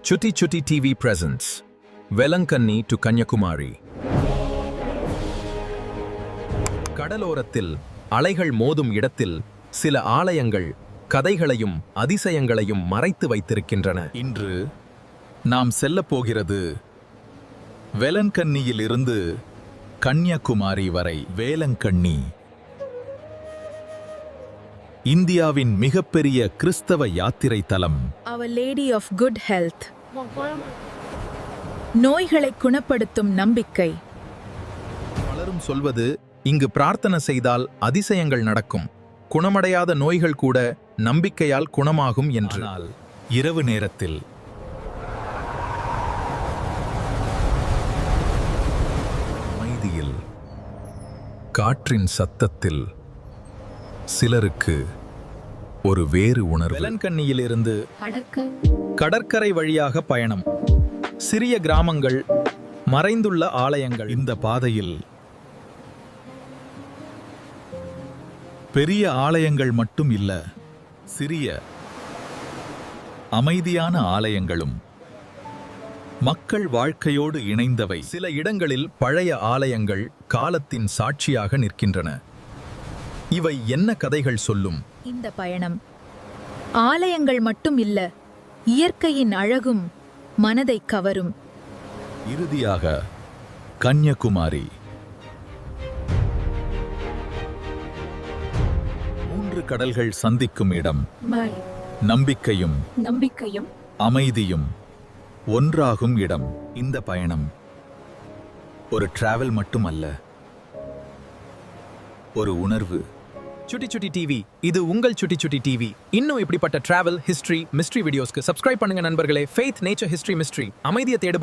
Chutti Chutti TV presents Velankanni to Kanyakumari. கடலோரத்தில் அலைகள் மோதும் இடத்தில் சில ஆலயங்கள் கதைகளையும் அதிசயங்களையும் மறைத்து வைத்திருக்கின்றன. இன்று நாம் செல்லப் போகிறது வேலங்கண்ணியிலிருந்து கன்னியாகுமரி வரை. வேலங்கண்ணி இந்தியாவின் மிகப்பெரிய கிறிஸ்தவ யாத்திரை தலம். Our Lady of Good Health. நோய்களை குணப்படுத்தும் நம்பிக்கை. பலரும் சொல்வது இங்கு பிரார்த்தனை செய்தால் அதிசயங்கள் நடக்கும், குணமடையாத நோய்கள் கூட நம்பிக்கையால் குணமாகும் என்று. ஆனால் இரவு நேரத்தில் அமைதியில், காற்றின் சத்தத்தில் சிலருக்கு ஒரு வேறு உணர்வு. வேலங்கண்ணியிலிருந்து கடற்கரை வழியாக பயணம். சிறிய கிராமங்கள், மறைந்துள்ள ஆலயங்கள். இந்த பாதையில் பெரிய ஆலயங்கள் மட்டும் இல்ல, சிறிய அமைதியான ஆலயங்களும் மக்கள் வாழ்க்கையோடு இணைந்தவை. சில இடங்களில் பழைய ஆலயங்கள் காலத்தின் சாட்சியாக நிற்கின்றன. இவை என்ன கதைகள் சொல்லும்? இந்த பயணம் ஆலயங்கள் மட்டும் இல்ல, இயற்கையின் அழகும் மனதை கவரும். இறுதியாக கன்னியாகுமரி. 3 கடல்கள் சந்திக்கும் இடம். நம்பிக்கையும் அமைதியும் ஒன்றாகும் இடம். இந்த பயணம் ஒரு டிராவல் மட்டுமல்ல, ஒரு உணர்வு. சுட்டி சுட்டி டிவி, இது உங்கள் சுட்டி சுட்டி டிவி. இன்னும் இப்படிப்பட்ட டிராவல், ஹிஸ்டரி, மிஸ்ட்ரி வீடியோஸ்க்கு சப்ஸ்கிரைப் பண்ணுங்க நண்பர்களே. ஃபெய்த், நேச்சர், ஹிஸ்டரி, மிஸ்ட்ரி, அமைதியை தேடு.